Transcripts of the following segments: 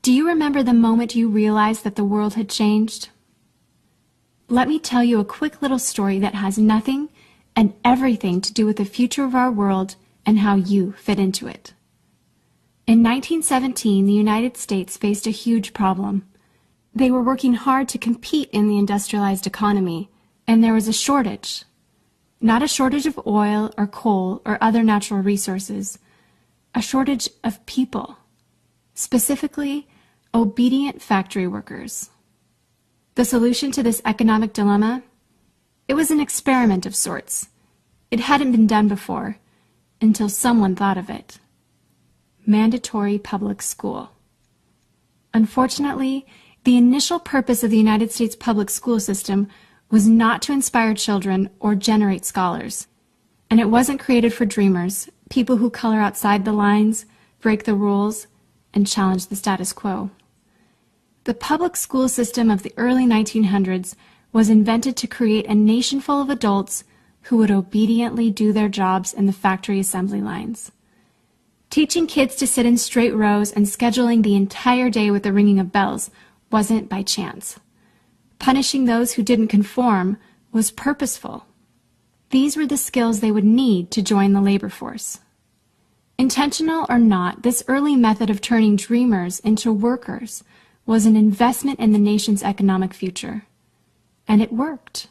Do you remember the moment you realized that the world had changed? Let me tell you a quick little story that has nothing and everything to do with the future of our world and how you fit into it. In 1917, the United States faced a huge problem. They were working hard to compete in the industrialized economy, and there was a shortage. Not a shortage of oil or coal or other natural resources, a shortage of people, specifically obedient factory workers. The solution to this economic dilemma? It was an experiment of sorts. It hadn't been done before, until someone thought of it. Mandatory public school. Unfortunately, the initial purpose of the United States public school system was not to inspire children or generate scholars. And it wasn't created for dreamers, people who color outside the lines, break the rules, and challenge the status quo. The public school system of the early 1900s was invented to create a nation full of adults who would obediently do their jobs in the factory assembly lines. Teaching kids to sit in straight rows and scheduling the entire day with the ringing of bells wasn't by chance. Punishing those who didn't conform was purposeful. These were the skills they would need to join the labor force. Intentional or not, this early method of turning dreamers into workers was an investment in the nation's economic future. And it worked.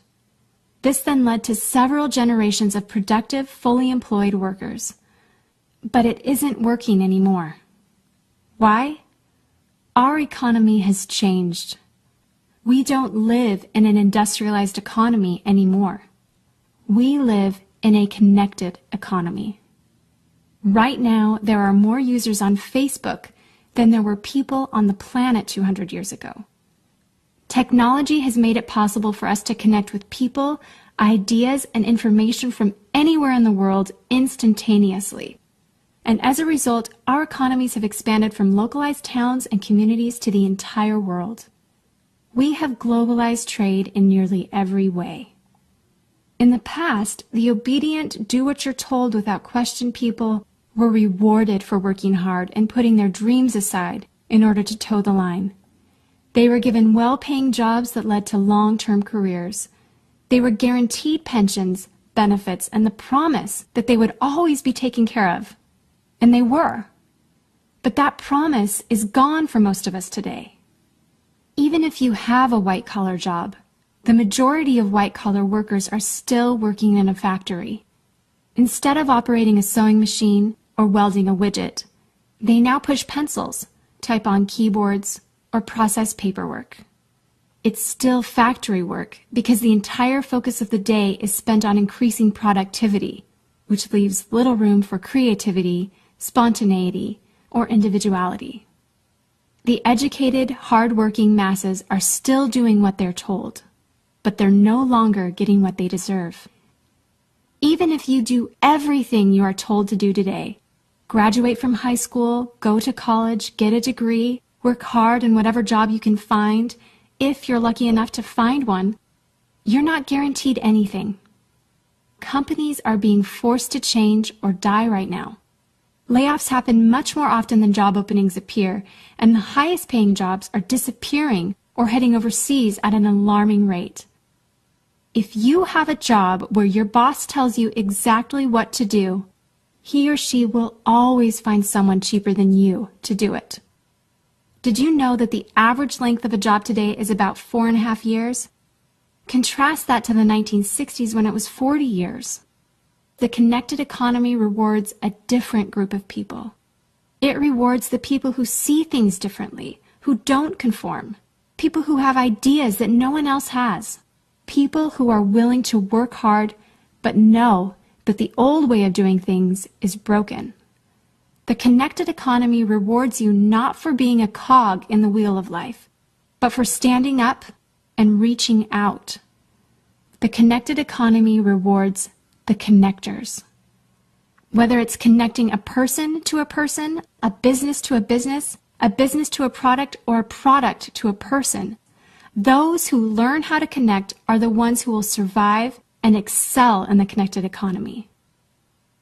This then led to several generations of productive, fully employed workers. But it isn't working anymore. Why? Our economy has changed. We don't live in an industrialized economy anymore. We live in a connected economy. Right now, there are more users on Facebook than there were people on the planet 200 years ago. Technology has made it possible for us to connect with people, ideas, and information from anywhere in the world instantaneously. And as a result, our economies have expanded from localized towns and communities to the entire world. We have globalized trade in nearly every way. In the past, the obedient, do-what-you're-told without question people were rewarded for working hard and putting their dreams aside in order to toe the line. They were given well-paying jobs that led to long-term careers. They were guaranteed pensions, benefits, and the promise that they would always be taken care of. And they were. But that promise is gone for most of us today. Even if you have a white-collar job, the majority of white-collar workers are still working in a factory. Instead of operating a sewing machine or welding a widget, they now push pencils, type on keyboards, or process paperwork. It's still factory work because the entire focus of the day is spent on increasing productivity, which leaves little room for creativity, spontaneity, or individuality. The educated, hard-working masses are still doing what they're told, but they're no longer getting what they deserve. Even if you do everything you are told to do today, graduate from high school, go to college, get a degree, work hard in whatever job you can find, if you're lucky enough to find one, you're not guaranteed anything. Companies are being forced to change or die right now. Layoffs happen much more often than job openings appear, and the highest paying jobs are disappearing or heading overseas at an alarming rate. If you have a job where your boss tells you exactly what to do, he or she will always find someone cheaper than you to do it. Did you know that the average length of a job today is about 4.5 years? Contrast that to the 1960s when it was 40 years. The connected economy rewards a different group of people. It rewards the people who see things differently, who don't conform, people who have ideas that no one else has, people who are willing to work hard but know that the old way of doing things is broken. The connected economy rewards you not for being a cog in the wheel of life, but for standing up and reaching out. The connected economy rewards the connectors. Whether it's connecting a person to a person, a business to a business to a product, or a product to a person, those who learn how to connect are the ones who will survive and excel in the connected economy.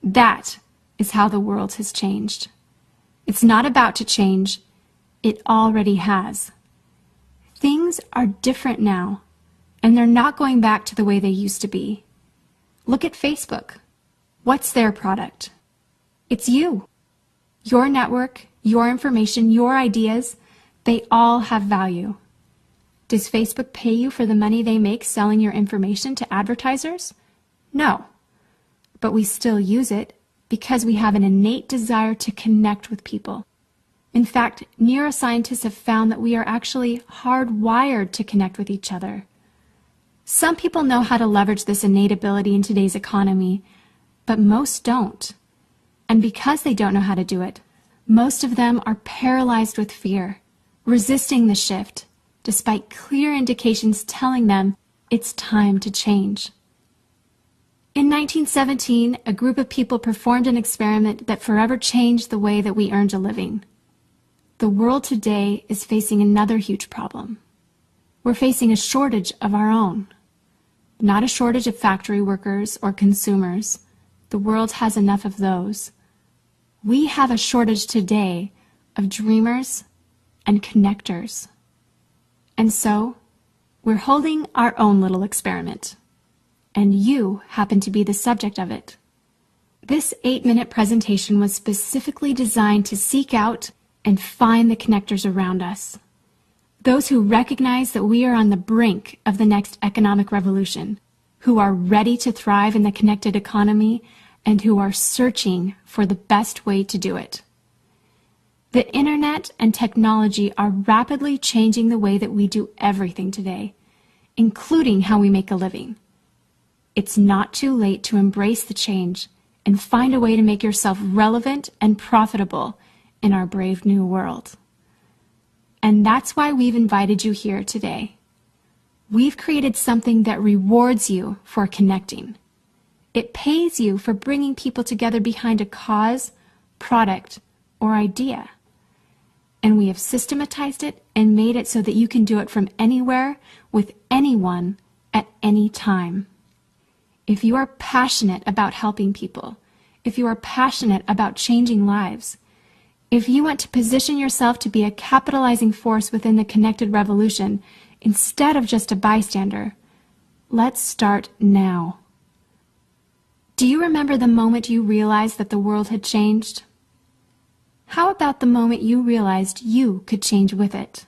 That is how the world has changed. It's not about to change. It already has. Things are different now, and they're not going back to the way they used to be. Look at Facebook. What's their product? It's you. Your network, your information, your ideas, they all have value. Does Facebook pay you for the money they make selling your information to advertisers? No. But we still use it because we have an innate desire to connect with people. In fact, neuroscientists have found that we are actually hardwired to connect with each other. Some people know how to leverage this innate ability in today's economy, but most don't. And because they don't know how to do it, most of them are paralyzed with fear, resisting the shift, despite clear indications telling them it's time to change. In 1917, a group of people performed an experiment that forever changed the way that we earned a living. The world today is facing another huge problem. We're facing a shortage of our own. Not a shortage of factory workers or consumers. The world has enough of those. We have a shortage today of dreamers and connectors. And so, we're holding our own little experiment. And you happen to be the subject of it. This 8-minute presentation was specifically designed to seek out and find the connectors around us. Those who recognize that we are on the brink of the next economic revolution, who are ready to thrive in the connected economy, and who are searching for the best way to do it. The internet and technology are rapidly changing the way that we do everything today, including how we make a living. It's not too late to embrace the change and find a way to make yourself relevant and profitable in our brave new world. And that's why we've invited you here today. We've created something that rewards you for connecting. It pays you for bringing people together behind a cause, product, or idea. And we have systematized it and made it so that you can do it from anywhere with anyone at any time. If you are passionate about helping people, if you are passionate about changing lives, if you want to position yourself to be a capitalizing force within the connected revolution instead of just a bystander, let's start now. Do you remember the moment you realized that the world had changed? How about the moment you realized you could change with it?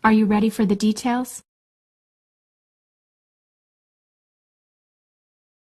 Are you ready for the details?